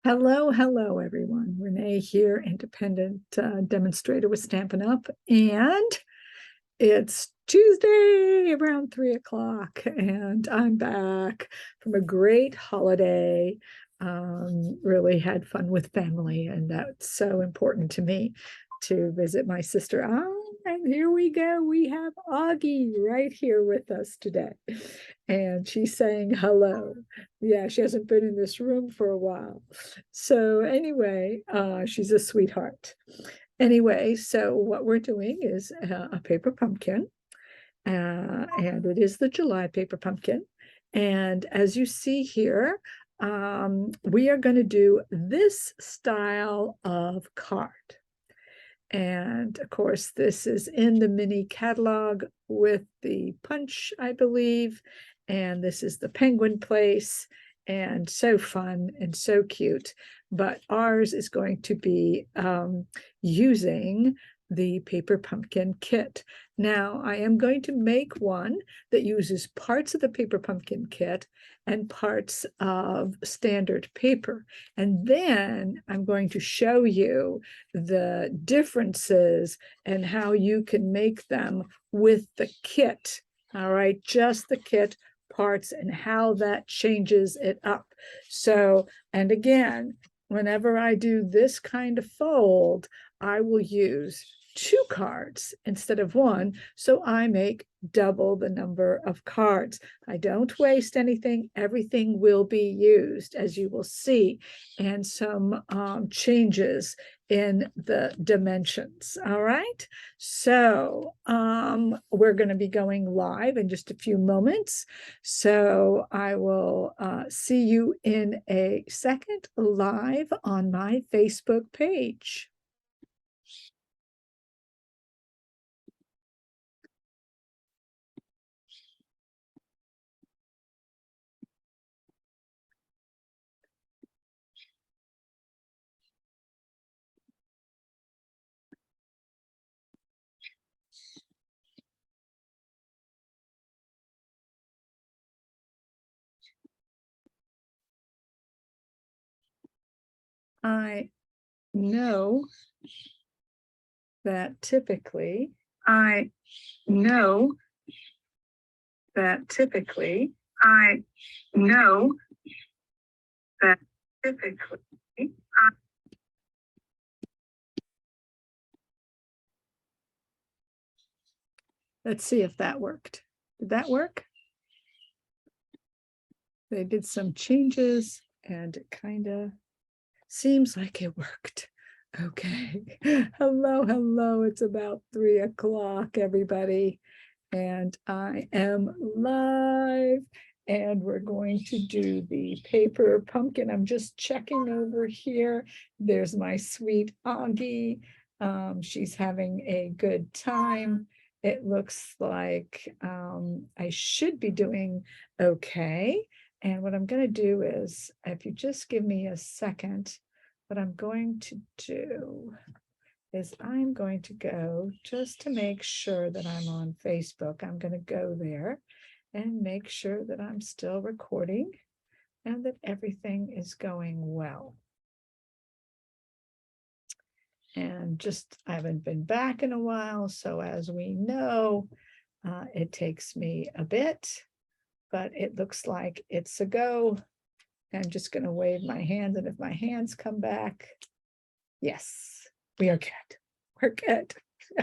Hello, hello, everyone. Renee here, independent demonstrator with Stampin' Up. And it's Tuesday around 3 o'clock, and I'm back from a great holiday. Really had fun with family, and that's so important to me to visit my sister. And here we go. We have Augie right here with us today. And she's saying hello. Yeah, she hasn't been in this room for a while. So anyway, she's a sweetheart. Anyway, so what we're doing is a paper pumpkin, and it is the July paper pumpkin. And as you see here, we are going to do this style of card. And of course, this is in the mini catalog with the punch, I believe. And this is the penguin place, and so fun and so cute. But ours is going to be using the paper pumpkin kit. Now, I am going to make one that uses parts of the paper pumpkin kit and parts of standard paper. And then I'm going to show you the differences and how you can make them with the kit. All right, just the kit parts and how that changes it up. So, and again, whenever I do this kind of fold, I will use 2 cards instead of 1, so I make double the number of cards. I don't waste anything. Everything will be used, as you will see, and some changes in the dimensions. All right, so we're going to be going live in just a few moments, so I will see you in a second live on my Facebook page. I know that typically, I know that typically, I know that typically, let's see if that worked. Did that work? They did some changes and it kind of seems like it worked. Okay. Hello, hello. It's about 3 o'clock, everybody. And I am live. And we're going to do the paper pumpkin. I'm just checking over here. There's my sweet Augie. She's having a good time. It looks like I should be doing okay. And what I'm going to do is, if you just give me a second, what I'm going to do is I'm going to go, just to make sure that I'm on Facebook, I'm going to go there and make sure that I'm still recording and that everything is going well. And just, I haven't been back in a while, so as we know, it takes me a bit, but it looks like it's a go. I'm just going to wave my hand, and if my hands come back, yes, we are good. We're good.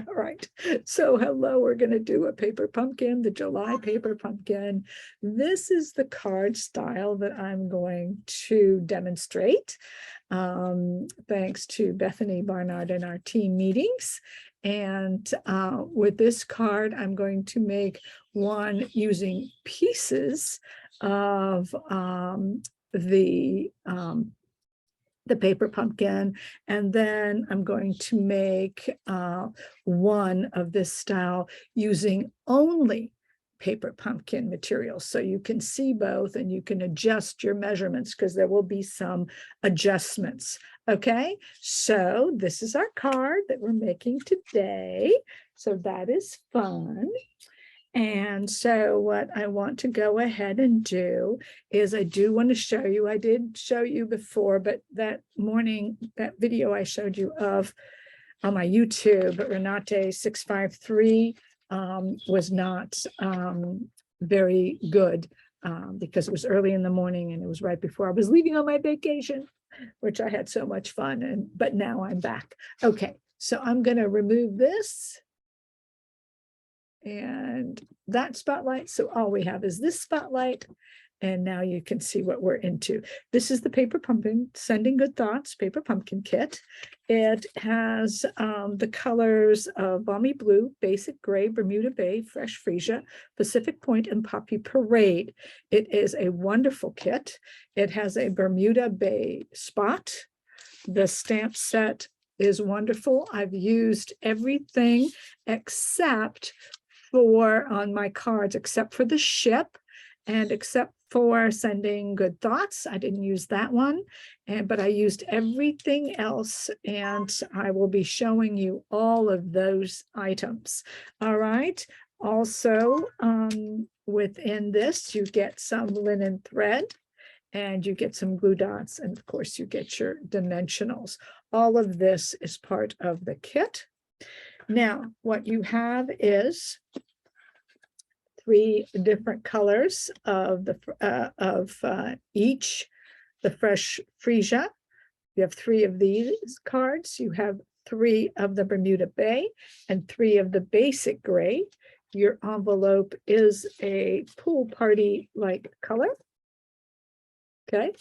All right. So hello, we're going to do a paper pumpkin, the July paper pumpkin. This is the card style that I'm going to demonstrate. Thanks to Bethany Barnard in our team meetings. And with this card, I'm going to make one using pieces of the paper pumpkin, and then I'm going to make one of this style using only paper pumpkin materials, so you can see both and you can adjust your measurements because there will be some adjustments. Okay, so this is our card that we're making today, so that is fun. And so what I want to go ahead and do is I do want to show you, I did show you before, but that morning, that video I showed you of on my YouTube, Renate 653 was not very good because it was early in the morning and it was right before I was leaving on my vacation, which I had so much fun. But now I'm back. Okay, so I'm going to remove this and that spotlight. So all we have is this spotlight. And now you can see what we're into. This is the Paper Pumpkin Sending Good Thoughts Paper Pumpkin Kit. It has the colors of Balmy Blue, Basic Gray, Bermuda Bay, Fresh Freesia, Pacific Point, and Poppy Parade. It is a wonderful kit. It has a Bermuda Bay spot. The stamp set is wonderful. I've used everything except for on my cards, except for the ship and except for Sending Good Thoughts. I didn't use that one, but I used everything else, and I will be showing you all of those items. All right. Also, within this, you get some linen thread, and you get some glue dots, and of course, you get your dimensionals. All of this is part of the kit. Now, what you have is 3 different colors of each. The Fresh Freesia, you have 3 of these cards. You have 3 of the Bermuda Bay and 3 of the Basic Gray. Your envelope is a pool party like color. Okay,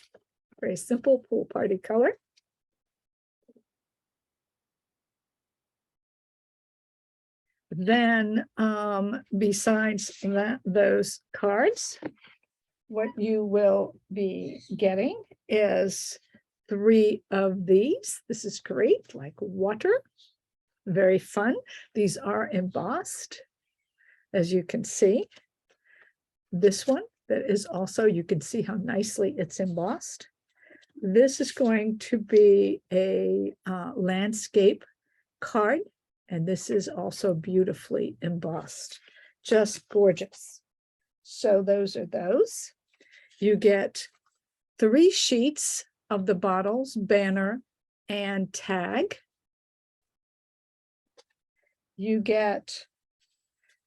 very simple pool party color. Then besides those cards, what you will be getting is 3 of these. This is great, like water, very fun. These are embossed, as you can see. This one that is also, you can see how nicely it's embossed. This is going to be a landscape card. And this is also beautifully embossed, just gorgeous. So those are those. You get 3 sheets of the bottles, banner, and tag. You get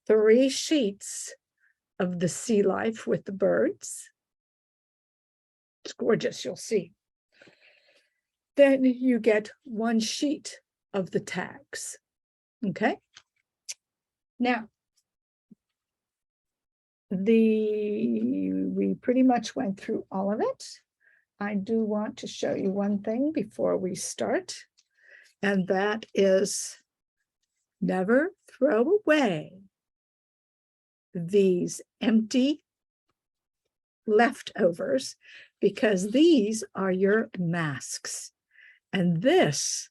3 sheets of the sea life with the birds. It's gorgeous, you'll see. Then you get 1 sheet of the tags. Okay. Now, we pretty much went through all of it. I do want to show you one thing before we start, and that is never throw away these empty leftovers, because these are your masks, and this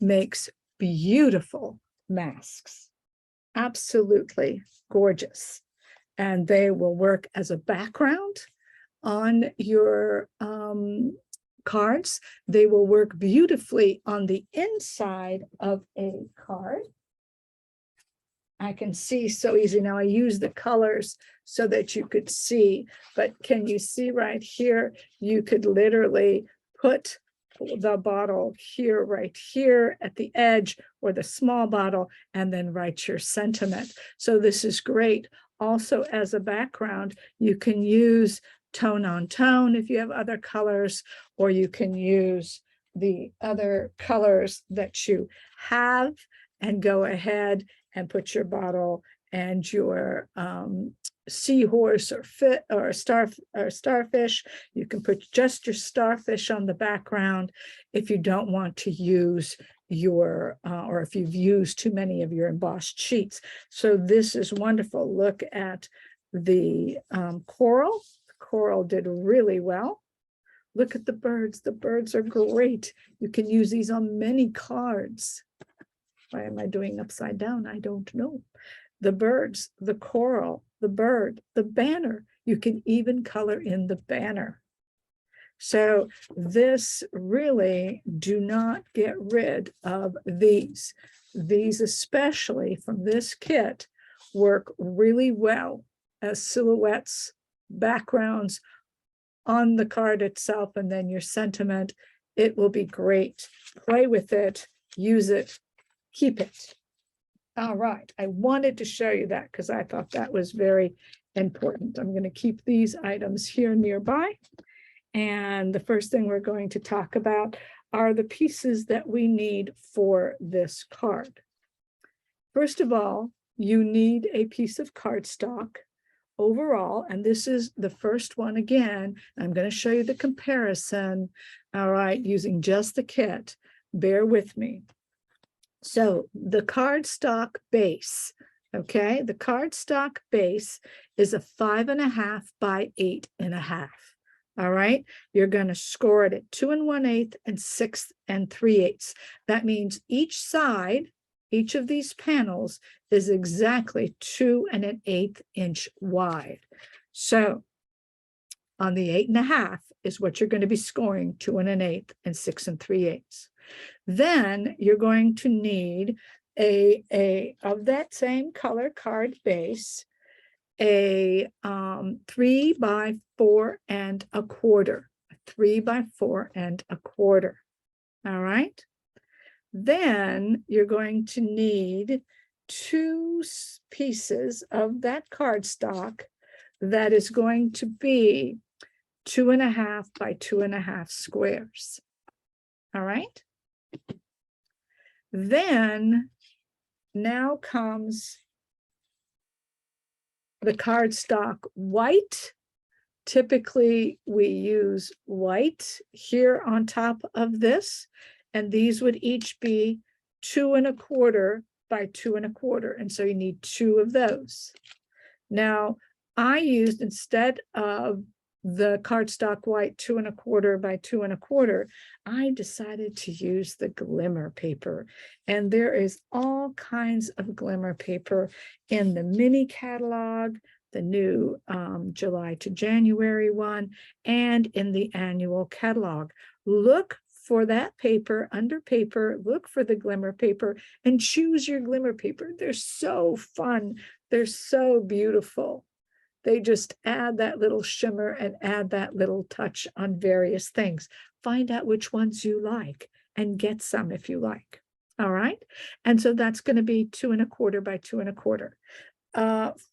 makes beautiful masks, absolutely gorgeous, and they will work as a background on your cards. They will work beautifully on the inside of a card. I can see so easy now. I use the colors so that you could see, but can you see right here? You could literally put the bottle here, right here at the edge, or the small bottle, and then write your sentiment. So this is great. Also, as a background, you can use tone on tone if you have other colors, or you can use the other colors that you have and go ahead and put your bottle and your seahorse or starfish. You can put just your starfish on the background if you don't want to use your or if you've used too many of your embossed sheets. So this is wonderful. Look at the coral. The coral did really well. Look at the birds. The birds are great. You can use these on many cards. Why am I doing upside down? I don't know. The birds, the coral, the bird, the banner. You can even color in the banner. So this really, do not get rid of these. These, especially from this kit, work really well as silhouettes, backgrounds on the card itself, and then your sentiment. It will be great. Play with it, use it, keep it. All right, I wanted to show you that because I thought that was very important. I'm going to keep these items here nearby. And the first thing we're going to talk about are the pieces that we need for this card. First of all, you need a piece of cardstock overall, and this is the first one again. I'm going to show you the comparison, all right, using just the kit. Bear with me. So the cardstock base, okay, the cardstock base is a 5.5 by 8.5. All right, you're going to score it at 2 1/8 and 6 3/8. That means each side, each of these panels is exactly 2 1/8 inch wide. So on the 8.5 is what you're going to be scoring, 2 1/8 and 6 3/8. Then you're going to need a of that same color card base, a 3 by 4 1/4, 3 by 4 1/4. All right. Then you're going to need 2 pieces of that cardstock that is going to be 2.5 by 2.5 squares. All right. Then now comes the cardstock white. Typically, we use white here on top of this, and these would each be 2 1/4 by 2 1/4, and so you need 2 of those. Now, I used, instead of the cardstock white 2 1/4 by 2 1/4, I decided to use the glimmer paper. And there is all kinds of glimmer paper in the mini catalog, the new July to January one, and in the annual catalog. Look for that paper, under paper, look for the glimmer paper and choose your glimmer paper. They're so fun. They're so beautiful. They just add that little shimmer and add that little touch on various things. Find out which ones you like and get some if you like. All right. And so that's going to be 2 1/4 by 2 1/4.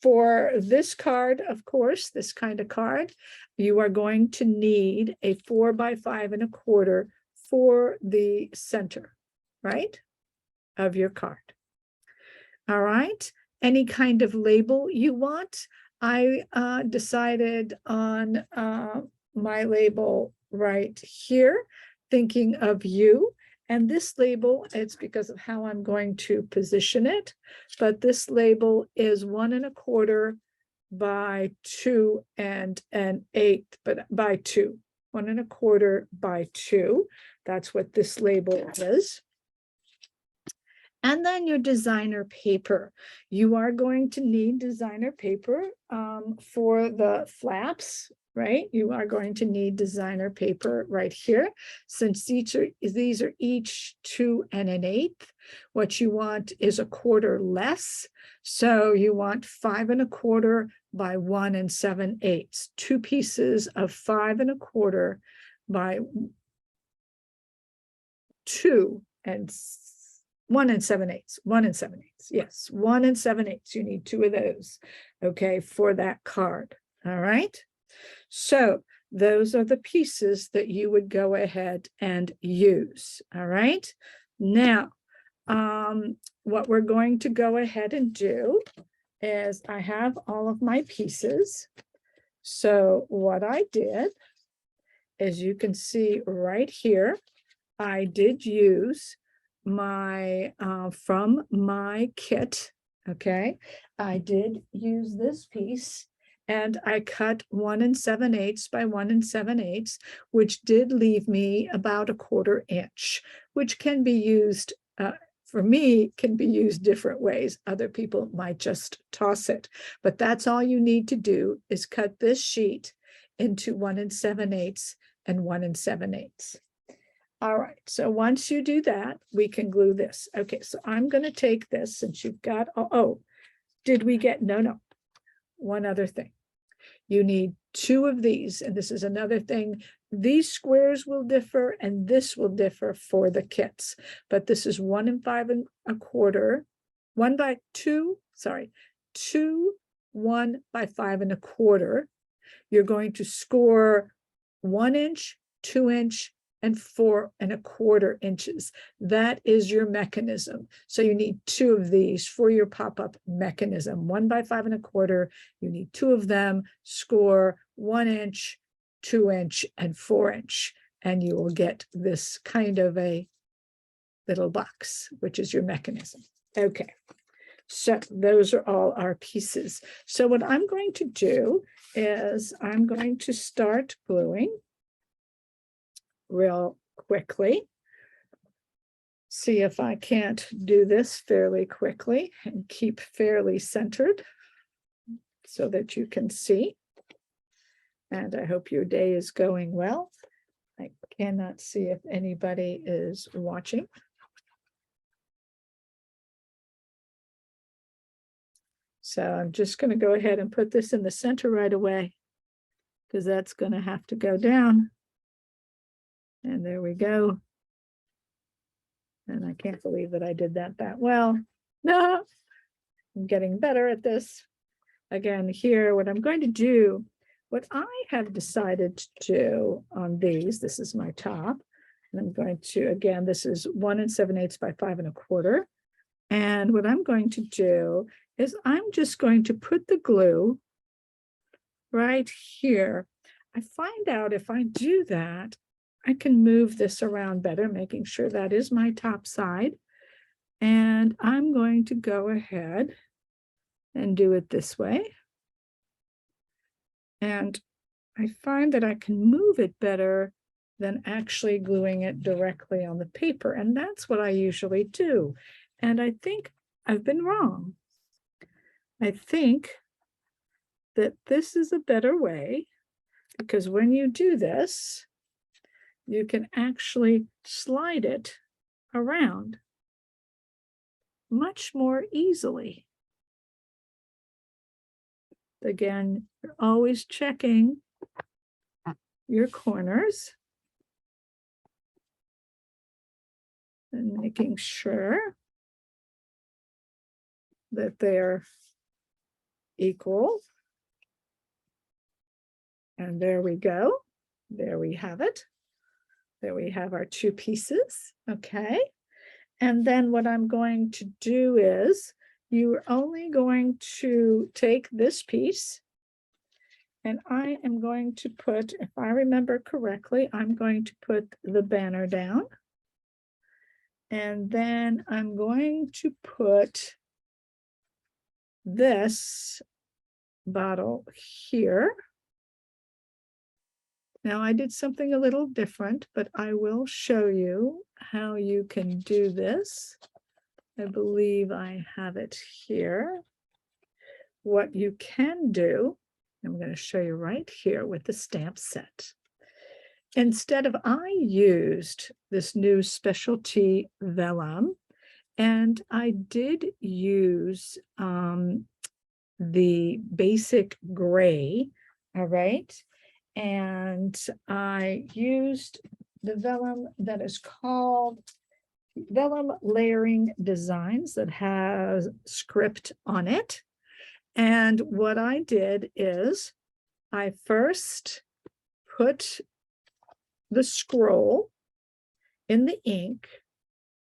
For this card, of course, this kind of card, you are going to need a 4 by 5 1/4 for the center, right, of your card. All right. Any kind of label you want. I decided on my label right here, thinking of you. And this label, it's because of how I'm going to position it, but this label is 1 1/4 by 2 1/8, but by 2, 1 1/4 by 2. That's what this label is. And then your designer paper. You are going to need designer paper for the flaps, right? You are going to need designer paper right here. Since these are each 2 1/8, what you want is a quarter less. So you want 5 1/4 by 1 7/8. 2 pieces of 5 1/4 by 2 and 1 7/8, 1 7/8. Yes, 1 7/8. You need 2 of those, okay, for that card. All right. So those are the pieces that you would go ahead and use. All right. Now, what we're going to go ahead and do is I have all of my pieces. So what I did, as you can see right here, I did use my from my kit. Okay, I did use this piece and I cut 1 7/8 by 1 7/8, which did leave me about a 1/4 inch, which can be used for me, can be used different ways. Other people might just toss it, but that's all you need to do is cut this sheet into 1 7/8 and 1 7/8. All right, so once you do that, we can glue this. Okay, so I'm going to take this, since you've got, Did we get, no, one other thing. You need 2 of these, and this is another thing. These squares will differ, and this will differ for the kits, but this is 1 5 1/4, 1 by 2, sorry, 2, 1 by 5 1/4. You're going to score 1 inch, 2 inch, and 4 1/4 inches. That is your mechanism. So you need 2 of these for your pop-up mechanism. 1 by 5 1/4. You need 2 of them. Score 1 inch, 2 inch, and 4 inch, and you will get this kind of a little box, which is your mechanism. Okay. So those are all our pieces. So what I'm going to do is I'm going to start gluing real quickly. See if I can't do this fairly quickly and keep fairly centered so that you can see. And I hope your day is going well. I cannot see if anybody is watching. So I'm just going to go ahead and put this in the center right away, because that's going to have to go down. And there we go. And I can't believe that I did that well. No, I'm getting better at this. Again, here, what I'm going to do, what I have decided to do on these, this is my top, and I'm going to, again, this is 1 7/8 by 5 1/4. And what I'm going to do is I'm just going to put the glue right here. I find out if I do that, I can move this around better, making sure that is my top side. And I'm going to go ahead and do it this way. And I find that I can move it better than actually gluing it directly on the paper. And that's what I usually do. And I think I've been wrong. I think that this is a better way, because when you do this, you can actually slide it around much more easily. Again, you're always checking your corners and making sure that they're equal. And there we go. There we have it. There we have our 2 pieces. Okay. And then what I'm going to do is you're only going to take this piece, and I am going to put, if I remember correctly, I'm going to put the banner down. And then I'm going to put this bottle here. Now I did something a little different, but I will show you how you can do this. I believe I have it here. What you can do, I'm going to show you right here with the stamp set. Instead of, I used this new specialty vellum, and I did use the basic gray, all right? And I used the vellum that is called Vellum Layering Designs, that has script on it. And what I did is I first put the scroll in the ink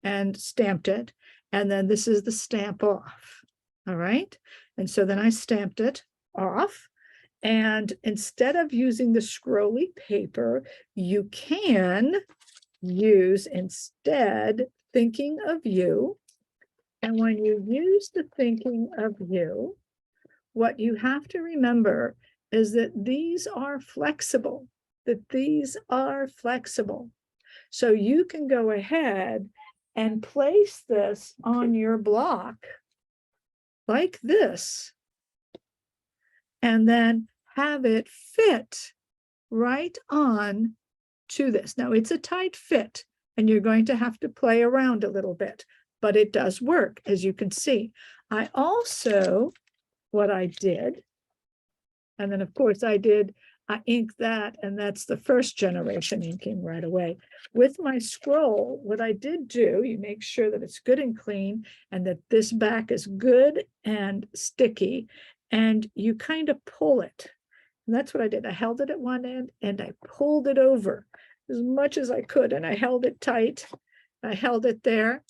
and stamped it. And then this is the stamp off. All right. And so then I stamped it off. And instead of using the scrolly paper, you can use instead Thinking of You. And when you use the Thinking of You, what you have to remember is that these are flexible, So you can go ahead and place this on your block like this, and then have it fit right on to this. Now it's a tight fit, and you're going to have to play around a little bit, but it does work, as you can see. I also what I did. And then, of course, I inked that, and that's the first generation inking right away. With my scroll, what I did do, you make sure that it's good and clean and that this back is good and sticky, and you kind of pull it. And that's what I did. I held it at one end and I pulled it over as much as I could, and I held it tight. I held it there.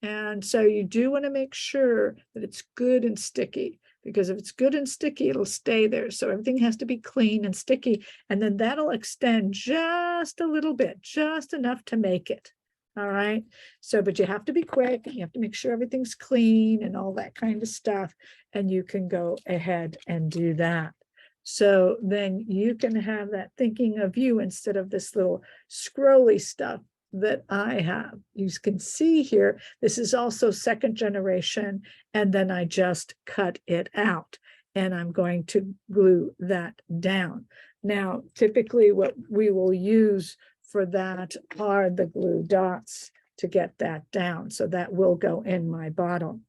And so you do want to make sure that it's good and sticky, because if it's good and sticky, it'll stay there. So everything has to be clean and sticky, and then that'll extend just a little bit, just enough to make it. All right. So, but you have to be quick, and you have to make sure everything's clean and all that kind of stuff. And you can go ahead and do that. So then you can have that thinking of you instead of this little scrolly stuff that I have. You can see here, this is also second generation, and then I just cut it out, and I'm going to glue that down. Now, typically what we will use for that are the glue dots to get that down. So that will go in my bottle.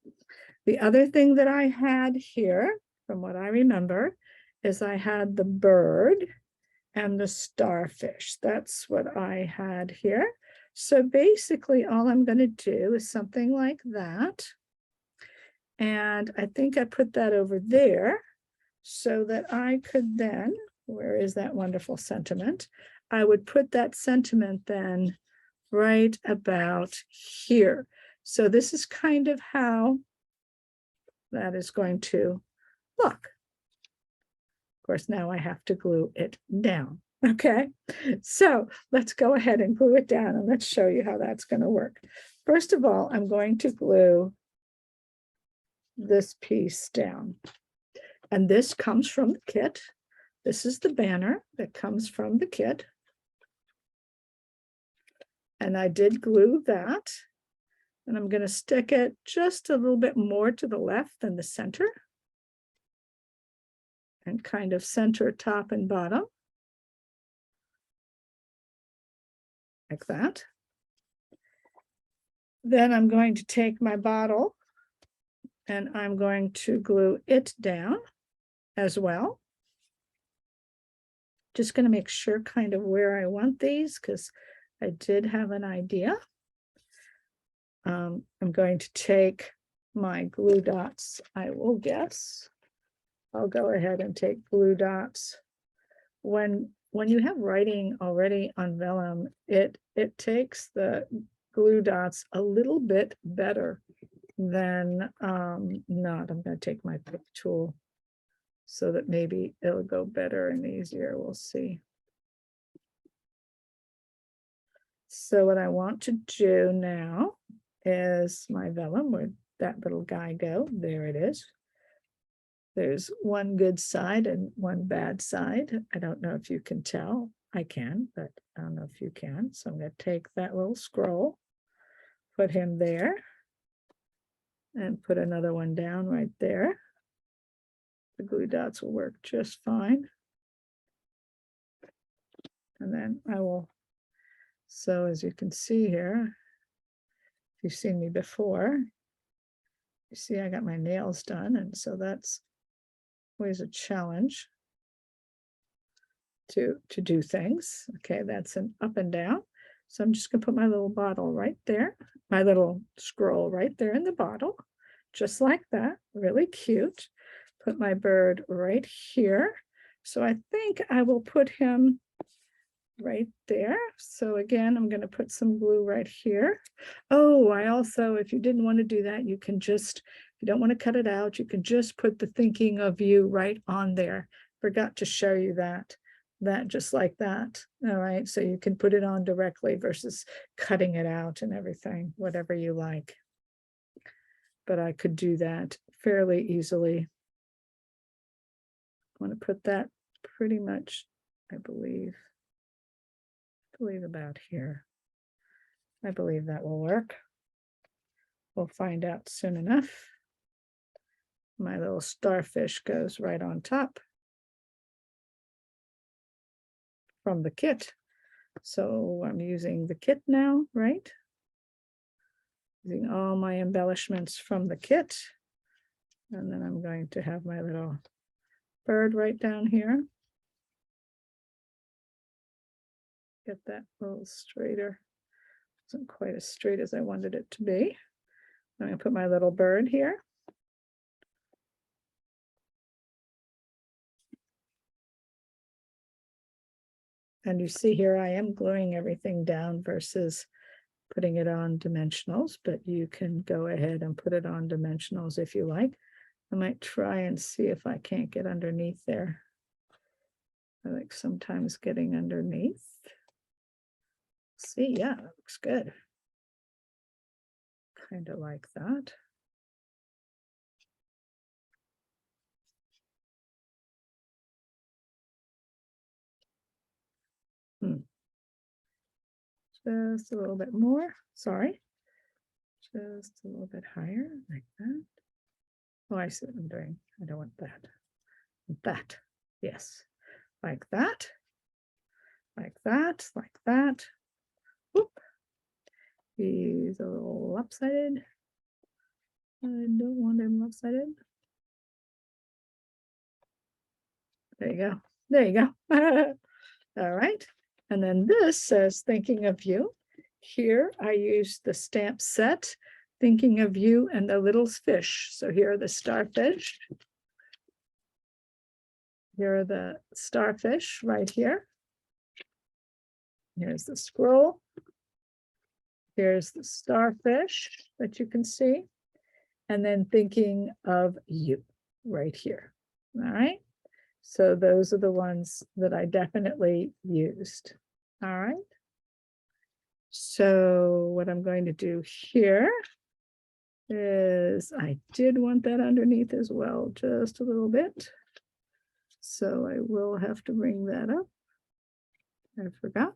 The other thing that I had here, from what I remember, is I had the bird and the starfish. That's what I had here. So basically all I'm going to do is something like that. And I think I put that over there so that I could then, where is that wonderful sentiment? I would put that sentiment then right about here. So this is kind of how that is going to look. Of course, now I have to glue it down. Okay, so let's go ahead and glue it down, and let's show you how that's going to work. First of all, I'm going to glue this piece down. And this comes from the kit. This is the banner that comes from the kit. And I did glue that. And I'm going to stick it just a little bit more to the left than the center. And kind of center top and bottom. Like that. Then I'm going to take my bottle and I'm going to glue it down as well. Just going to make sure kind of where I want these, because I did have an idea. I'm going to take my glue dots, I will guess. I'll go ahead and take glue dots. When you have writing already on vellum, it takes the glue dots a little bit better than not. I'm going to take my pick tool so that maybe it'll go better and easier. We'll see. So what I want to do now is my vellum, where'd that little guy go? There it is. There's one good side and one bad side. I don't know if you can tell. I can, but I don't know if you can. So I'm going to take that little scroll, put him there, and put another one down right there. The glue dots will work just fine. And then I will, so as you can see here, if you've seen me before, you see I got my nails done, and so that's always a challenge to do things. Okay, that's an up and down. So I'm just gonna put my little bottle right there, my little scroll right there in the bottle, just like that, really cute. Put my bird right here. So I think I will put him right there. So again, I'm going to put some glue right here. Oh, I also, if you didn't want to do that, you can just, if you don't want to cut it out, you can just put the thinking of you right on there. Forgot to show you that just like that. All right, so you can put it on directly versus cutting it out and everything, whatever you like. But I could do that fairly easily. I want to put that pretty much, I believe about here. I believe that will work. We'll find out soon enough. My little starfish goes right on top from the kit. So I'm using the kit now, right? Using all my embellishments from the kit. And then I'm going to have my little bird right down here. Get that a little straighter. Wasn't quite as straight as I wanted it to be. I'm going to put my little bird here. And you see here, I am gluing everything down versus putting it on dimensionals, but you can go ahead and put it on dimensionals if you like. I might try and see if I can't get underneath there. I like sometimes getting underneath. See, yeah, that looks good. Kind of like that. Just a little bit more, sorry. Just a little bit higher, like that. Oh, I see what I'm doing. I don't want that. That, yes. Like that. Like that, like that. Whoop. He's a little lopsided. I don't want him lopsided. There you go. There you go. All right. And then this says, thinking of you. Here I used the stamp set, thinking of you and the little fish. So here are the starfish. Here are the starfish right here. Here's the scroll. Here's the starfish that you can see. And then thinking of you right here. All right. So those are the ones that I definitely used. All right. So what I'm going to do here is I did want that underneath as well, just a little bit. So I will have to bring that up. I forgot.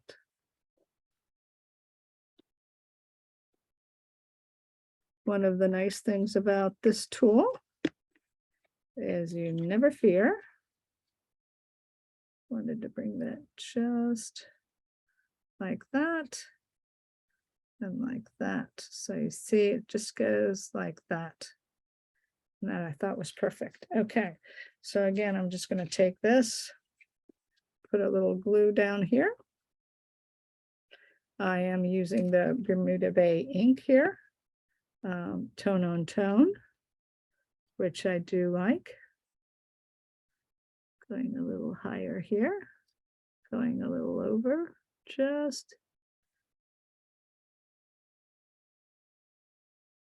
One of the nice things about this tool is you never fear. Wanted to bring that just like that and like that. So you see it just goes like that. And that I thought was perfect. Okay, so again, I'm just going to take this, put a little glue down here. I am using the Bermuda Bay ink here, tone on tone, which I do like. Going a little higher here, going a little over, just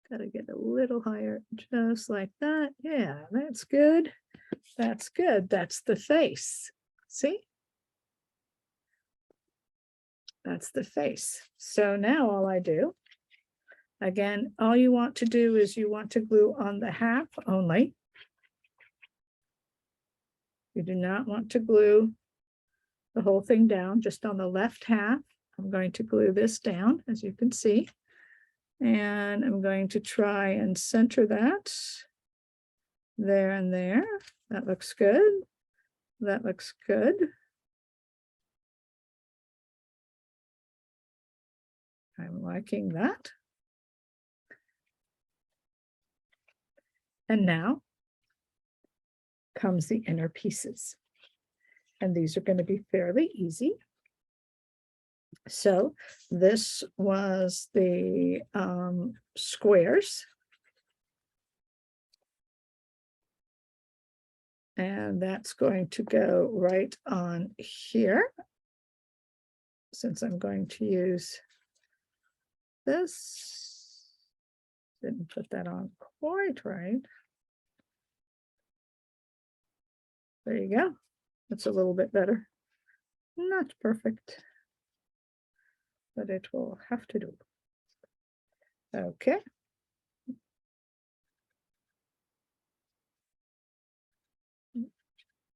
got to get a little higher, just like that. Yeah, that's good. That's good. That's the face. See? That's the face. So now all I do, again, all you want to do is you want to glue on the half only. You do not want to glue the whole thing down, just on the left half. I'm going to glue this down, as you can see. And I'm going to try and center that there and there. That looks good. That looks good. I'm liking that. And now comes the inner pieces. And these are going to be fairly easy. So this was the squares. And that's going to go right on here. Since I'm going to use this, didn't put that on quite right. There you go. That's a little bit better. Not perfect, but it will have to do. Okay.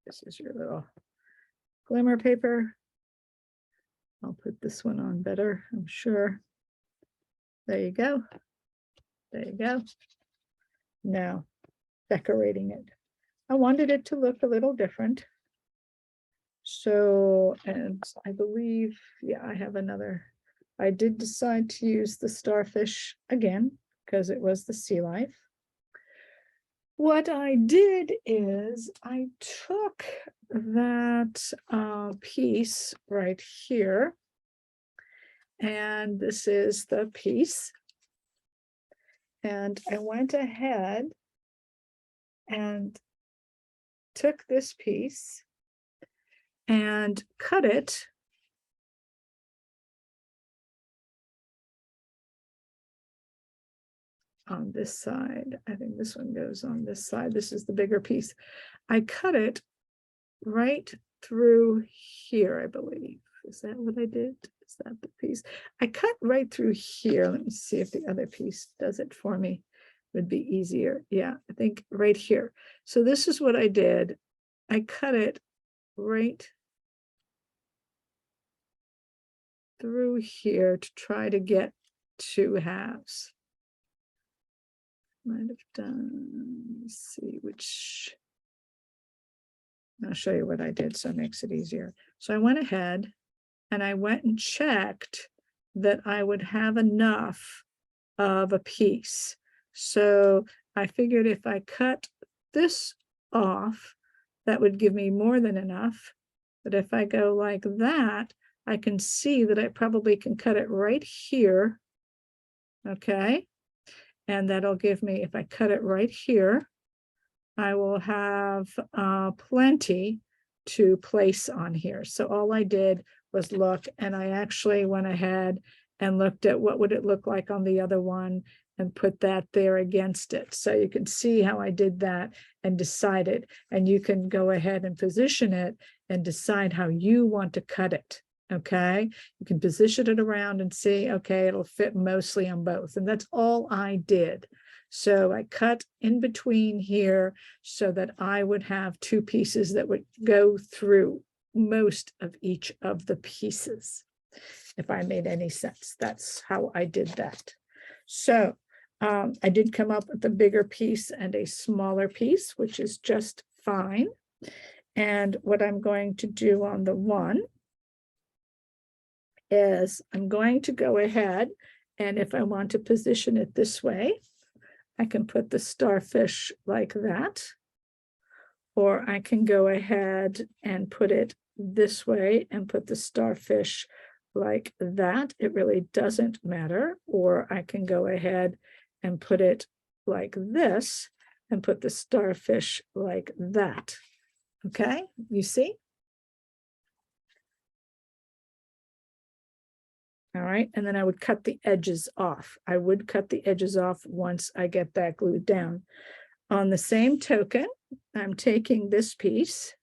This is your little glimmer paper. I'll put this one on better, I'm sure. There you go. There you go. Now, decorating it. I wanted it to look a little different. So, and I believe, yeah, I have another. I did decide to use the starfish again, because it was the sea life. what I did is I took that piece right here, and this is the piece, and I went ahead and took this piece and cut it on this side. I think this one goes on this side. This is the bigger piece. I cut it right through here, I believe. Is that what I did? Is that the piece? I cut right through here. Let me see if the other piece does it for me. It would be easier. Yeah, I think right here. So this is what I did. I cut it right through here to try to get two halves. Might have done, let's see which. I'll show you what I did so it makes it easier. So I went ahead and I went and checked that I would have enough of a piece. So I figured if I cut this off, that would give me more than enough. But if I go like that, I can see that I probably can cut it right here. Okay. And that'll give me, if I cut it right here, I will have plenty to place on here. So all I did was look, and I actually went ahead and looked at what would it look like on the other one and put that there against it. So you can see how I did that and decided, and you can go ahead and position it and decide how you want to cut it. Okay, you can position it around and see, okay, it'll fit mostly on both. And that's all I did. So I cut in between here so that I would have two pieces that would go through most of each of the pieces. If I made any sense, that's how I did that. So I did come up with a bigger piece and a smaller piece, which is just fine. And what I'm going to do on the one is I'm going to go ahead, and if I want to position it this way, I can put the starfish like that, or I can go ahead and put it this way and put the starfish like that. It really doesn't matter. Or I can go ahead and put it like this and put the starfish like that. Okay, you see? All right, and then I would cut the edges off. I would cut the edges off once I get that glued down. On the same token, I'm taking this piece,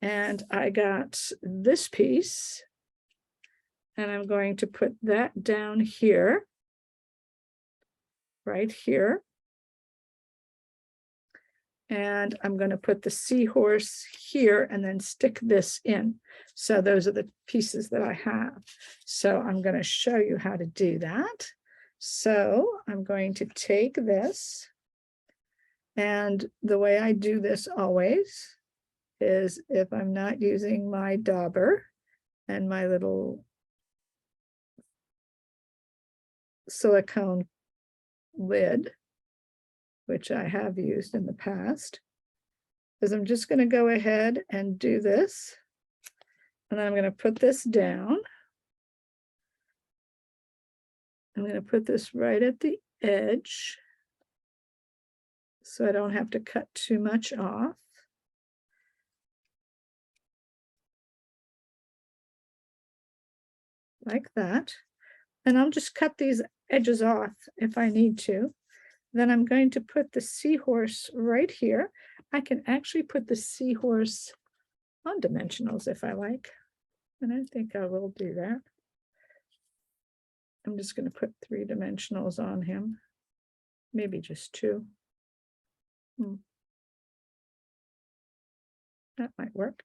and I got this piece, and I'm going to put that down here, right here. And I'm going to put the seahorse here and then stick this in. So those are the pieces that I have. So I'm going to show you how to do that. So I'm going to take this, and the way I do this always is if I'm not using my dauber and my little silicone lid, which I have used in the past, is I'm just going to go ahead and do this. And then I'm going to put this down. I'm going to put this right at the edge so I don't have to cut too much off. Like that. And I'll just cut these edges off if I need to. Then I'm going to put the seahorse right here. I can actually put the seahorse on dimensionals if I like. And I think I will do that. I'm just going to put 3 dimensionals on him. Maybe just 2. That might work.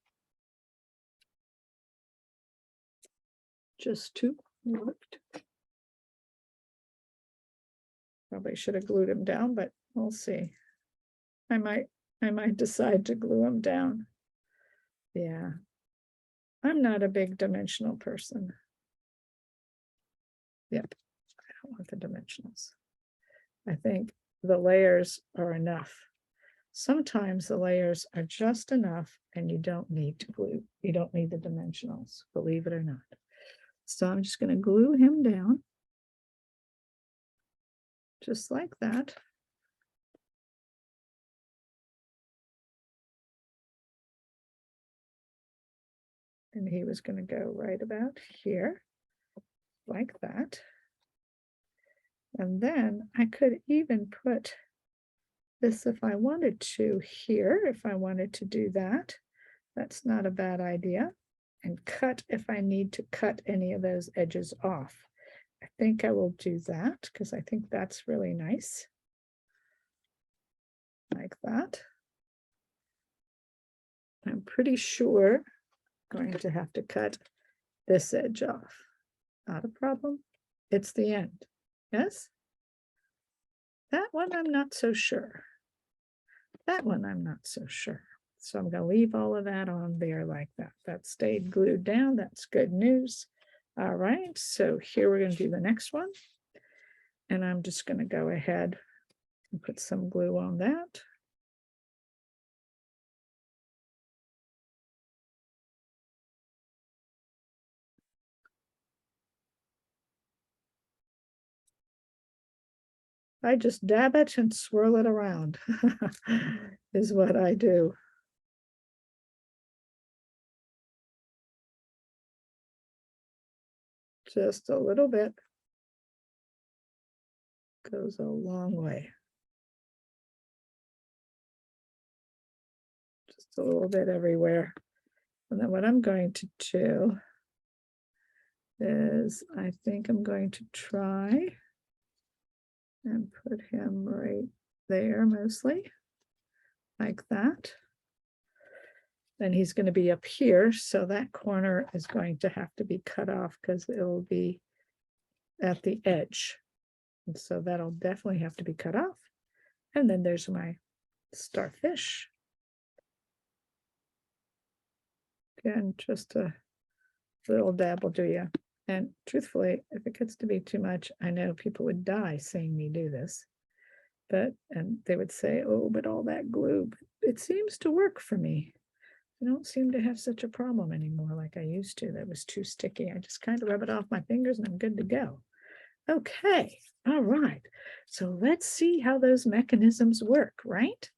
Just 2 worked. Probably should have glued him down, but we'll see. I might decide to glue him down. Yeah. I'm not a big dimensional person. Yep. I don't want the dimensionals. I think the layers are enough. Sometimes the layers are just enough and you don't need to glue. You don't need the dimensionals, believe it or not. So I'm just going to glue him down. Just like that. And he was going to go right about here, like that. And then I could even put this if I wanted to here, if I wanted to do that. That's not a bad idea. And cut if I need to cut any of those edges off. I think I will do that because I think that's really nice. Like that. I'm pretty sure I'm going to have to cut this edge off. Not a problem. It's the end. Yes? That one I'm not so sure. That one I'm not so sure. So I'm going to leave all of that on there like that. That stayed glued down. That's good news. All right. So here we're going to do the next one. And I'm just going to go ahead and put some glue on that. I just dab it and swirl it around is what I do. Just a little bit goes a long way. Just a little bit everywhere. And then what I'm going to do is I think I'm going to try and put him right there mostly, like that. Then he's going to be up here, so that corner is going to have to be cut off because it will be at the edge. And so that'll definitely have to be cut off. And then there's my starfish. Again, just a little dab will do you. And truthfully, if it gets to be too much, I know people would die seeing me do this. And they would say, oh, but all that glue, it seems to work for me. I don't seem to have such a problem anymore like I used to. That was too sticky. I just kind of rub it off my fingers and I'm good to go. Okay, all right. So let's see how those mechanisms work, right?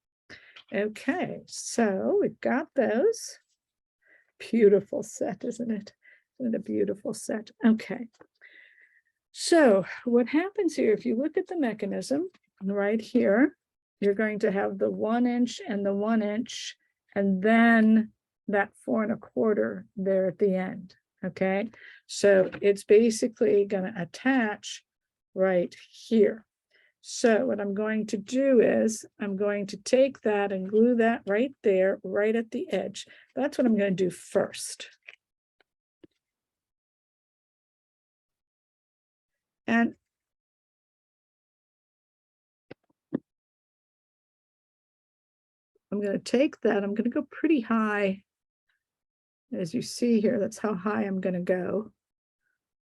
Okay, so we've got those. Beautiful set, isn't it? Isn't it a beautiful set? Okay. So what happens here, if you look at the mechanism right here, you're going to have the 1 inch and the 1 inch, and then that 4 1/4 there at the end. Okay. So it's basically going to attach right here. So what I'm going to do is I'm going to take that and glue that right there, right at the edge. That's what I'm going to do first. And I'm going to take that, I'm going to go pretty high. As you see here, that's how high I'm going to go.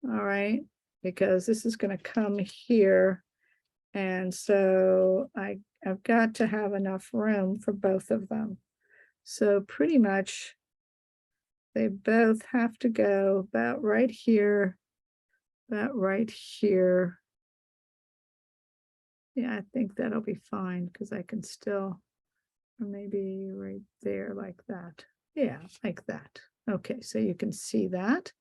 All right, because this is going to come here. And so I've got to have enough room for both of them. So pretty much they both have to go about right here, about right here. Yeah, I think that'll be fine because I can still, or maybe right there like that. Yeah, like that. Okay, so you can see that.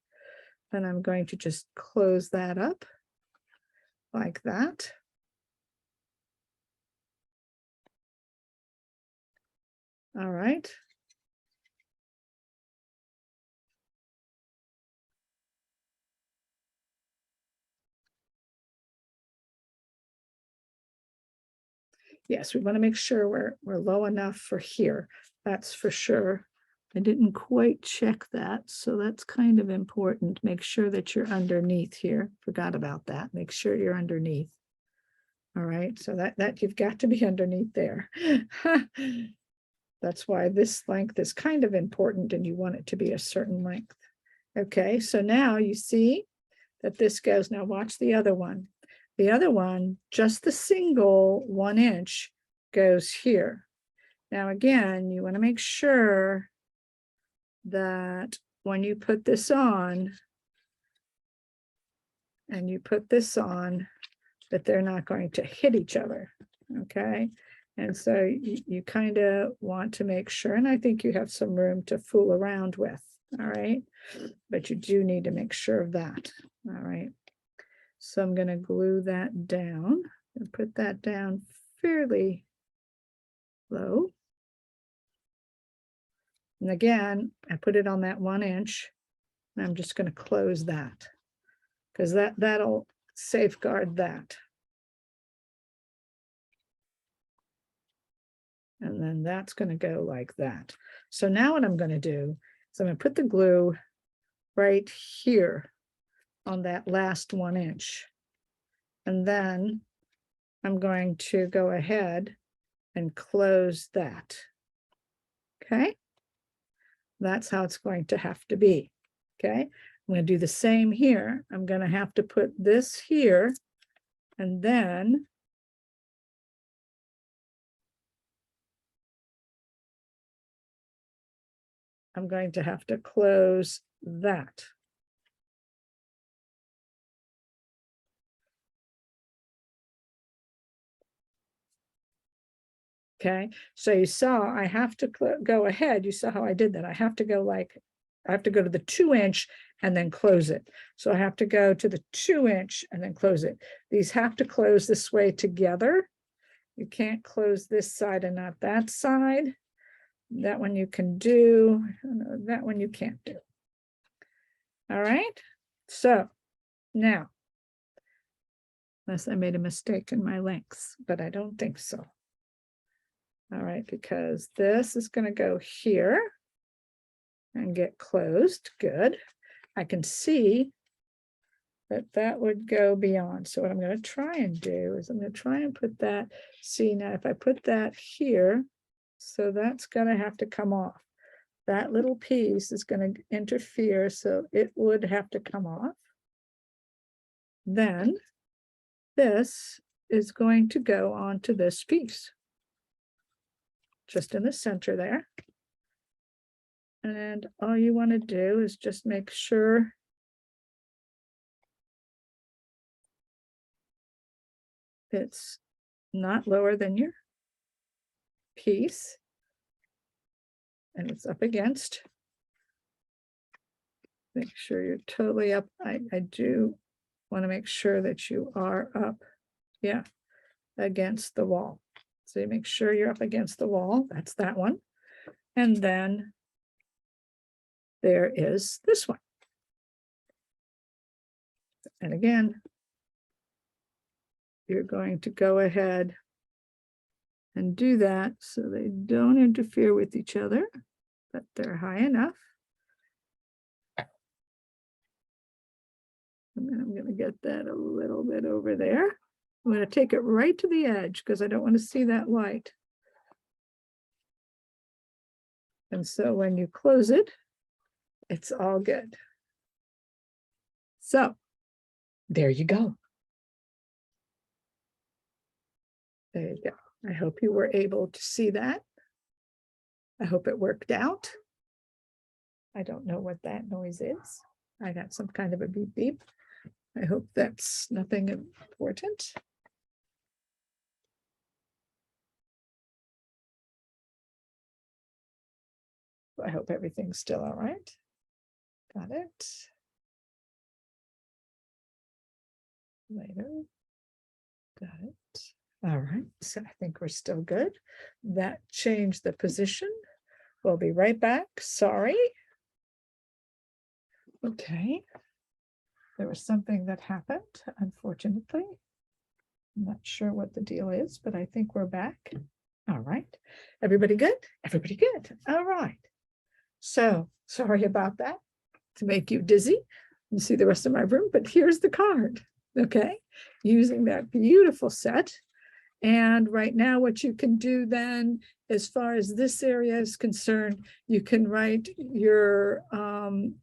And I'm going to just close that up like that. All right. Yes, we want to make sure we're low enough for here. That's for sure. I didn't quite check that, so that's kind of important. Make sure that you're underneath here. Forgot about that. Make sure you're underneath. All right, so that you've got to be underneath there. That's why this length is kind of important and you want it to be a certain length. Okay, so now you see that this goes, now watch the other one. The other one, just the single 1 inch goes here. Now, again, you want to make sure that when you put this on and you put this on, that they're not going to hit each other, okay? And so you kind of want to make sure, and I think you have some room to fool around with, all right? But you do need to make sure of that, all right? So I'm going to glue that down and put that down fairly low. And again, I put it on that 1 inch, and I'm just going to close that because that'll safeguard that. And then that's going to go like that. So now what I'm going to do is I'm going to put the glue right here on that last 1 inch. And then I'm going to go ahead and close that. Okay. That's how it's going to have to be. Okay. I'm going to do the same here. I'm going to have to put this here, and then I'm going to have to close that. Okay, so you saw I have to go ahead. You saw how I did that. I have to go to the 2 inch and then close it. So I have to go to the 2 inch and then close it. These have to close this way together. You can't close this side and not that side. That one you can do, that one you can't do. All right, so now, unless I made a mistake in my lengths, but I don't think so. All right, because this is going to go here and get closed. Good. I can see that that would go beyond. So what I'm going to try and do is I'm going to try and put that. See, now if I put that here, so that's going to have to come off. That little piece is going to interfere, so it would have to come off. Then this is going to go onto this piece, just in the center there. And all you want to do is just make sure it's not lower than your piece and it's up against. Make sure you're totally up. I do want to make sure that you are up, yeah, against the wall. So you make sure you're up against the wall. That's that one. And then there is this one. And again, you're going to go ahead and do that so they don't interfere with each other, but they're high enough. And then I'm going to get that a little bit over there. I'm going to take it right to the edge because I don't want to see that light. And so when you close it, it's all good. So there you go. There you go. I hope you were able to see that. I hope it worked out. I don't know what that noise is. I got some kind of a beep beep. I hope that's nothing important. I hope everything's still all right. Got it. Later. Got it. All right. So I think we're still good. That changed the position. We'll be right back. Sorry. Okay. There was something that happened, unfortunately. I'm not sure what the deal is, but I think we're back. All right. Everybody good? Everybody good. All right. So sorry about that, to make you dizzy. You see the rest of my room, but here's the card. Okay. Using that beautiful set. And right now, what you can do then, as far as this area is concerned, you can write your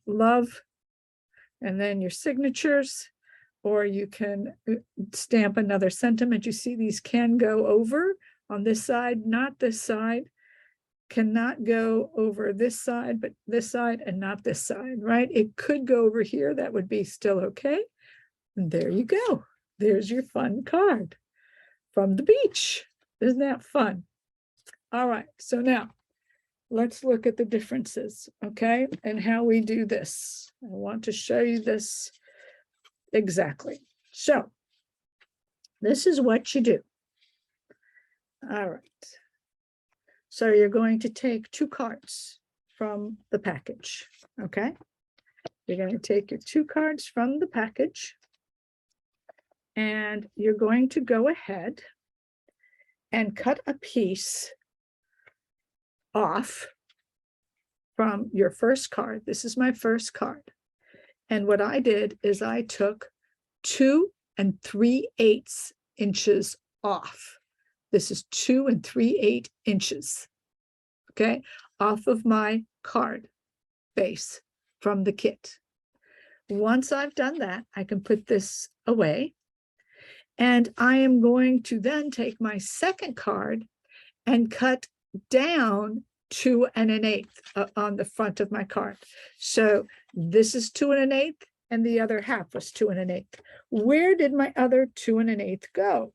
love and then your signatures or you can stamp another sentiment. You see these can go over on this side, not this side. Cannot go over this side, but this side and not this side, right? It could go over here. That would be still okay. And there you go. There's your fun card from the beach. Isn't that fun? All right, so now let's look at the differences, okay, and how we do this. I want to show you this exactly. So this is what you do. All right. So you're going to take 2 cards from the package, okay? You're going to take your 2 cards from the package, and you're going to go ahead and cut a piece off from your first card. This is my first card. And what I did is I took 2 3/8 inches off. This is 2 3/8 inches, okay, off of my card base from the kit. Once I've done that, I can put this away. And I am going to then take my second card and cut down 2 1/8 on the front of my card. So this is 2 1/8, and the other half was 2 1/8. Where did my other 2 1/8 go?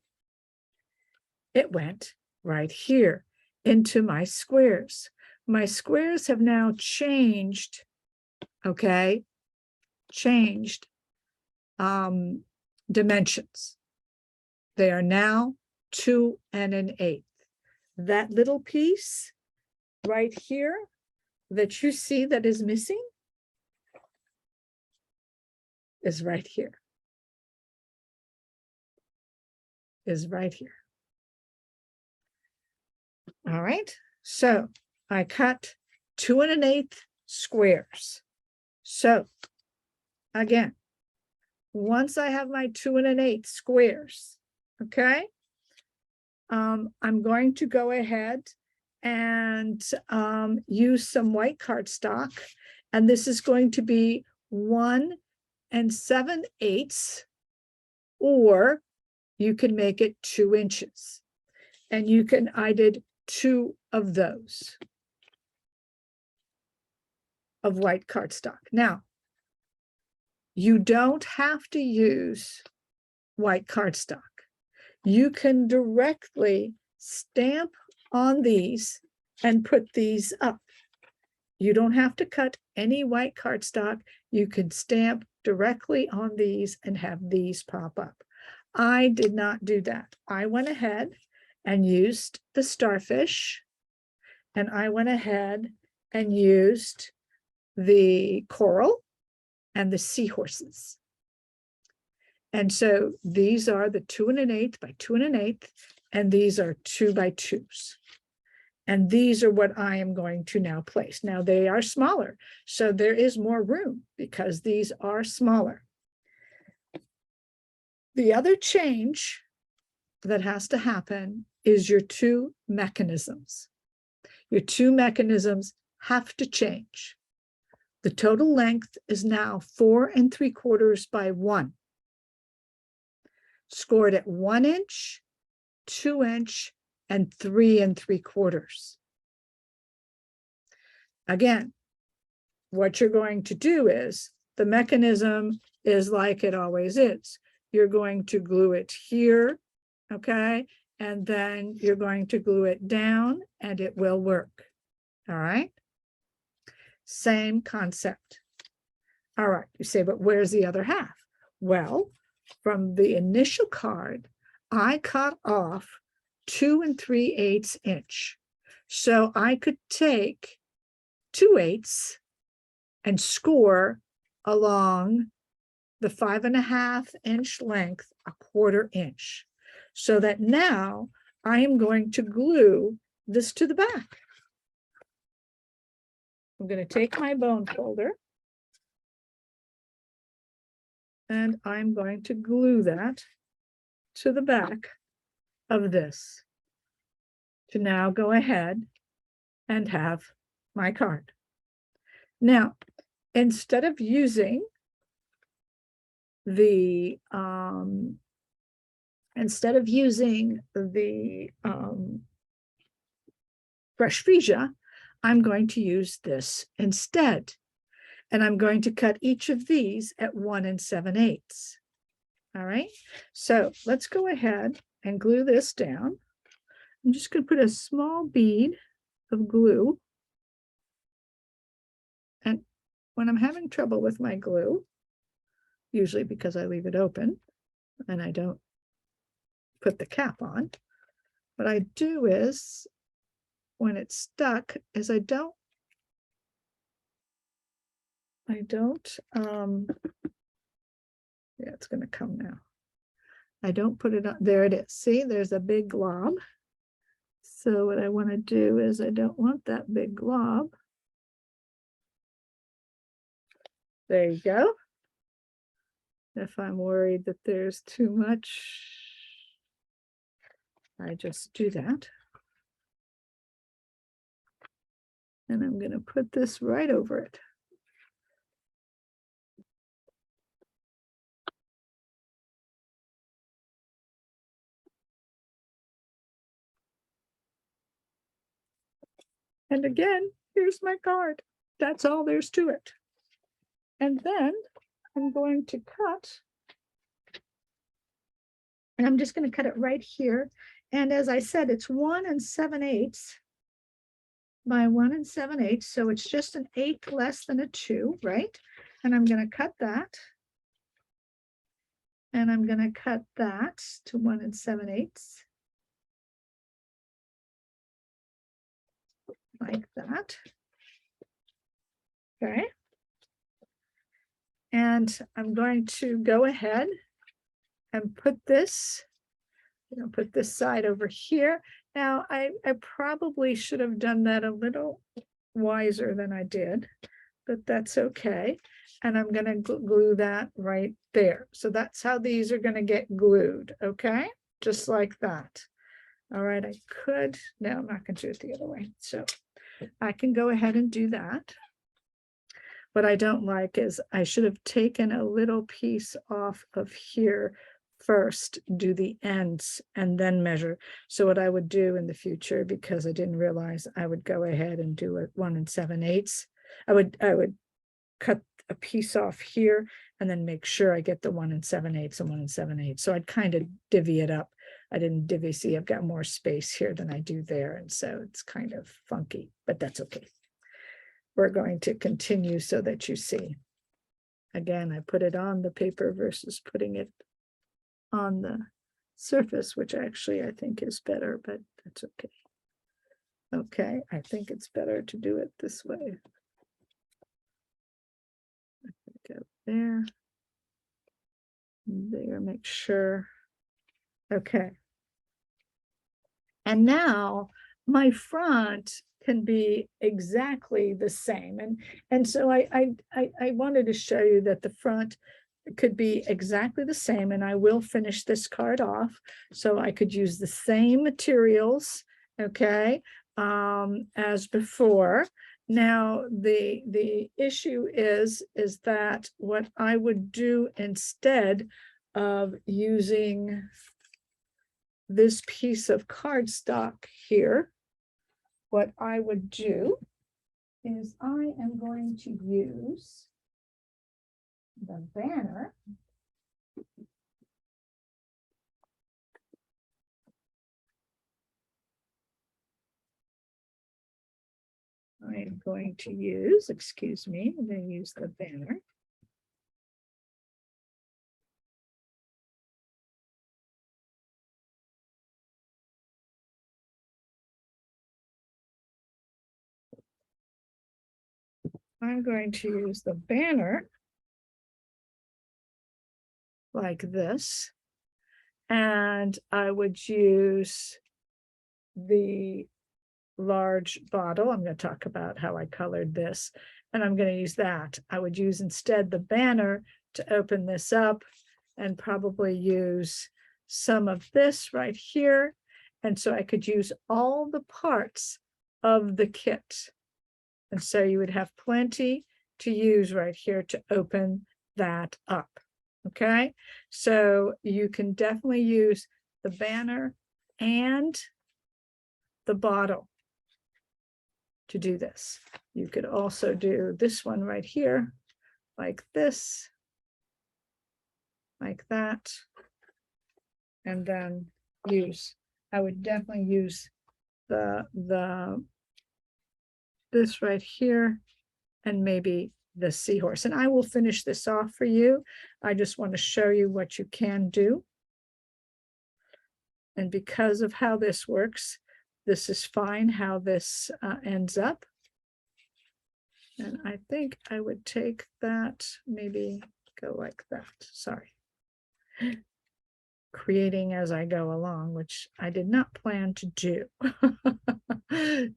It went right here into my squares. My squares have now changed, okay, changed dimensions. They are now 2 1/8. That little piece right here that you see that is missing is right here. Is right here. All right, so I cut 2 1/8 squares. So again, once I have my 2 1/8 squares, okay, I'm going to go ahead and use some white cardstock, and this is going to be 1 7/8, or you can make it 2 inches. And you can, I did 2 of those of white cardstock. Now, you don't have to use white cardstock. You can directly stamp on these and put these up. You don't have to cut any white cardstock. You can stamp directly on these and have these pop up. I did not do that. I went ahead and used the Starfish, and I went ahead and used the coral and the seahorses. And so these are the 2 1/8 by 2 1/8, and these are 2 by 2s. And these are what I am going to now place. Now they are smaller, so there is more room because these are smaller. The other change that has to happen is your 2 mechanisms. Your 2 mechanisms have to change. The total length is now 4 3/4 by 1. Scored at 1 inch, 2 inch, and 3 3/4. Again, what you're going to do is, the mechanism is like it always is. You're going to glue it here, okay? And then you're going to glue it down and it will work, all right? Same concept. All right, you say, but where's the other half? Well, from the initial card, I cut off 2 3/8 inch. So I could take 2/8 and score along the 5.5 inch length, 1/4 inch. So that now I am going to glue this to the back. I'm going to take my bone folder and I'm going to glue that to the back of this to now go ahead and have my card. Now, instead of using the, instead of using the brush freesia, I'm going to use this instead. And I'm going to cut each of these at 1 7/8. All right, so let's go ahead and glue this down. I'm just going to put a small bead of glue. And when I'm having trouble with my glue, usually because I leave it open and I don't put the cap on, what I do is, when it's stuck, is I don't, yeah, it's going to come now. I don't put it on, there it is. See, there's a big glob. So what I want to do is, I don't want that big glob. There you go. If I'm worried that there's too much, I just do that. And I'm going to put this right over it. And again, here's my card. That's all there's to it. And then I'm going to cut, and I'm just going to cut it right here. And as I said, it's 1 7/8 by 1 7/8. So it's just an 1/8 less than a 2, right? And I'm going to cut that. And I'm going to cut that to 1 7/8. Like that. Okay. And I'm going to go ahead and put this, put this side over here. Now, I probably should have done that a little wiser than I did, but that's okay. And I'm going to glue that right there. So that's how these are going to get glued, okay? Just like that. All right, I could, no, I'm not going to do it the other way. So I can go ahead and do that. What I don't like is I should have taken a little piece off of here first, do the ends, and then measure. So what I would do in the future, because I didn't realize, I would go ahead and do it 1 7/8. I would cut a piece off here and then make sure I get the 1 7/8 and 1 7/8. So I'd kind of divvy it up. I didn't divvy, see, I've got more space here than I do there. And so it's kind of funky, but that's okay. We're going to continue so that you see. Again, I put it on the paper versus putting it on the surface, which actually I think is better, but that's okay. Okay, I think it's better to do it this way. Go there, there, make sure. Okay. And now my front can be exactly the same. And so I wanted to show you that the front could be exactly the same, and I will finish this card off. So I could use the same materials, okay, as before. Now, the issue is that what I would do instead of using this piece of cardstock here, what I would do is I am going to use the banner. I'm going to use, excuse me, I'm going to use the banner. I'm going to use the banner like this, and I would use the large bottle. I'm going to talk about how I colored this, and I'm going to use that. I would use instead the banner to open this up, and probably use some of this right here. And so I could use all the parts of the kit. And so you would have plenty to use right here to open that up. Okay, so you can definitely use the banner and the bottle to do this. You could also do this one right here, like this, like that, and then I would definitely use this right here, and maybe the seahorse. And I will finish this off for you. I just want to show you what you can do. And because of how this works, this is fine how this ends up. And I think I would take that, maybe go like that. Sorry. Creating as I go along, which I did not plan to do.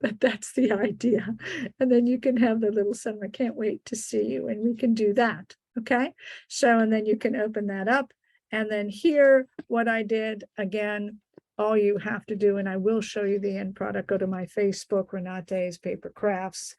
But that's the idea. And then you can have the little son. I can't wait to see you, and we can do that. Okay. So, and then you can open that up. And then here, what I did again, all you have to do, and I will show you the end product, go to my Facebook, Renate's Paper Crafts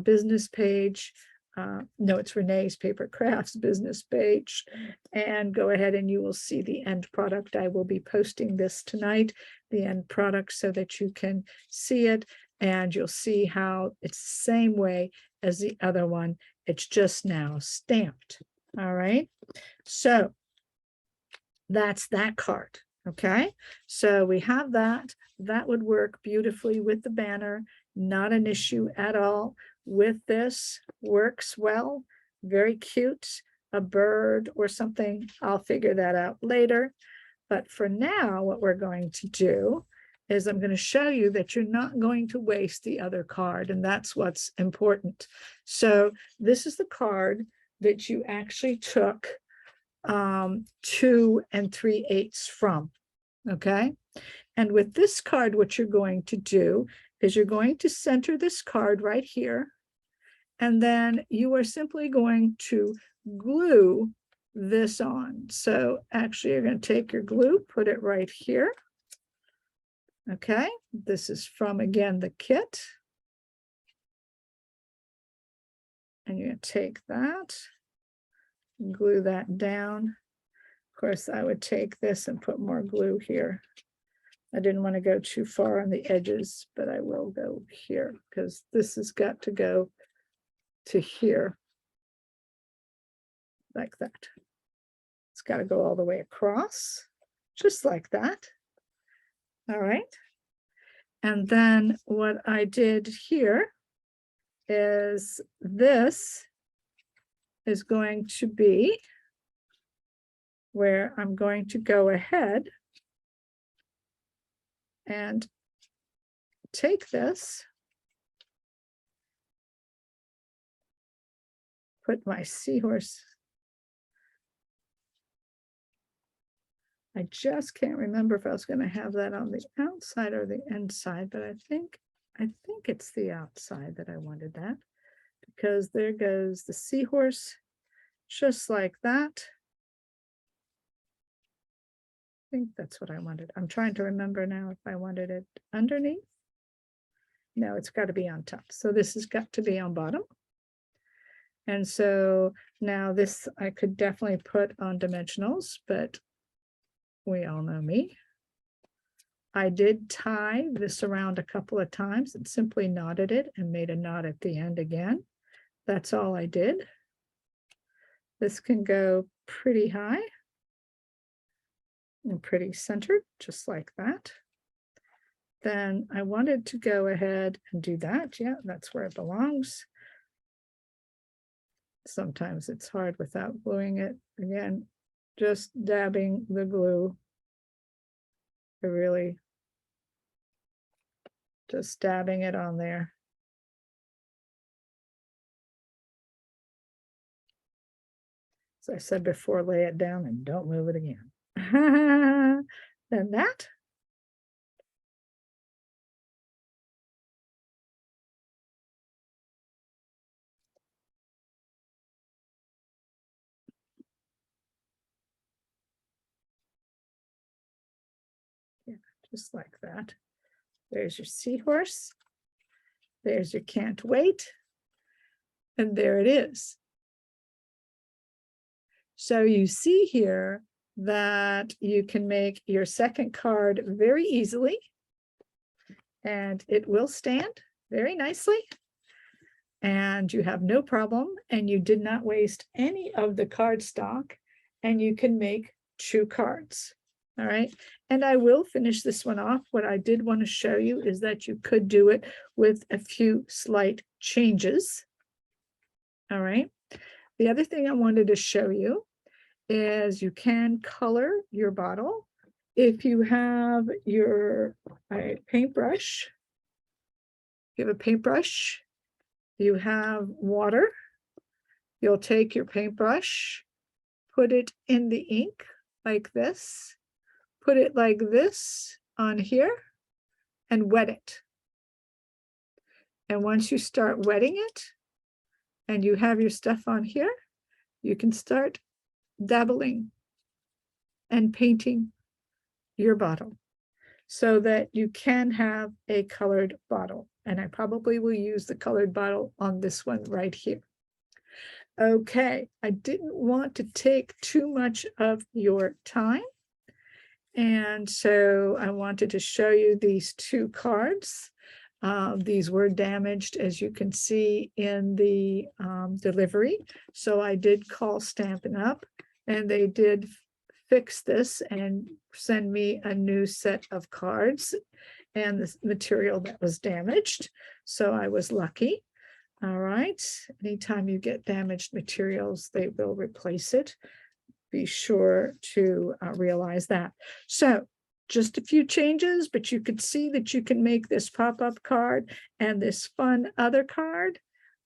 business page. No, it's Renee's Paper Crafts business page, and go ahead and you will see the end product. I will be posting this tonight, the end product, so that you can see it, and you'll see how it's the same way as the other one. It's just now stamped. All right, so that's that card. Okay, so we have that. That would work beautifully with the banner, not an issue at all. With this, works well, very cute, a bird or something. I'll figure that out later. But for now, what we're going to do is I'm going to show you that you're not going to waste the other card, and that's what's important. So this is the card that you actually took 2 3/8 from. Okay, and with this card, what you're going to do is you're going to center this card right here, and then you are simply going to glue this on. So actually, you're going to take your glue, put it right here. Okay, this is from, again, the kit. And you're going to take that, glue that down. Of course, I would take this and put more glue here. I didn't want to go too far on the edges, but I will go here because this has got to go to here like that. It's got to go all the way across, just like that. All right. And then what I did here is this is going to be where I'm going to go ahead and take this, put my seahorse. I just can't remember if I was going to have that on the outside or the inside, but I think it's the outside that I wanted that, because there goes the seahorse, just like that. I think that's what I wanted. I'm trying to remember now if I wanted it underneath. No, it's got to be on top. So this has got to be on bottom. And so now this I could definitely put on dimensionals, but we all know me. I did tie this around a couple of times and simply knotted it and made a knot at the end again. That's all I did. This can go pretty high and pretty centered, just like that. Then I wanted to go ahead and do that. Yeah, that's where it belongs. Sometimes it's hard without gluing it. Again, just dabbing the glue. I really just dabbing it on there. As I said before, lay it down and don't move it again. Then that. Yeah, just like that. There's your seahorse. There's your can't wait. And there it is. So you see here that you can make your second card very easily, and it will stand very nicely. And you have no problem, and you did not waste any of the cardstock, and you can make 2 cards. All right. And I will finish this one off. What I did want to show you is that you could do it with a few slight changes. All right. The other thing I wanted to show you is you can color your bottle. If you have your paintbrush, you have a paintbrush, you have water, you'll take your paintbrush, put it in the ink like this, put it like this on here, and wet it. And once you start wetting it, and you have your stuff on here, you can start dabbling and painting your bottle so that you can have a colored bottle. And I probably will use the colored bottle on this one right here. Okay, I didn't want to take too much of your time. And so I wanted to show you these 2 cards. These were damaged, as you can see in the delivery. So I did call Stampin' Up, and they did fix this and send me a new set of cards and the material that was damaged. So I was lucky. All right. Anytime you get damaged materials, they will replace it. Be sure to realize that. So just a few changes, but you could see that you can make this pop-up card and this fun other card.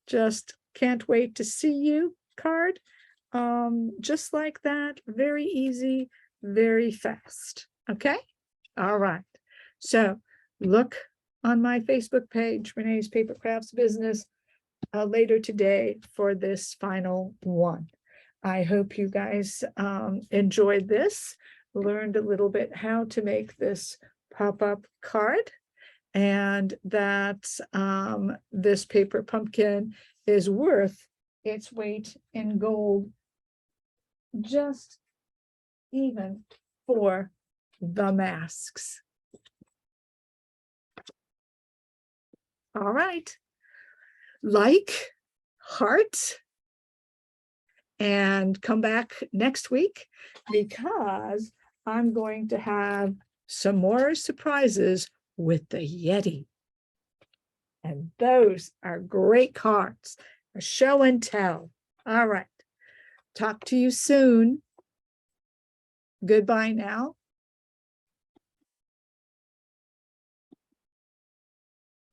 Just can't wait to see you card. Just like that, very easy, very fast. Okay. All right. So look on my Facebook page, Renee's Paper Crafts Business, later today for this final one. I hope you guys enjoyed this, learned a little bit how to make this pop-up card, and that this paper pumpkin is worth its weight in gold, just even for the masks. All right. Like, heart, and come back next week because I'm going to have some more surprises with the Yeti. And those are great cards, a show and tell. All right. Talk to you soon. Goodbye now.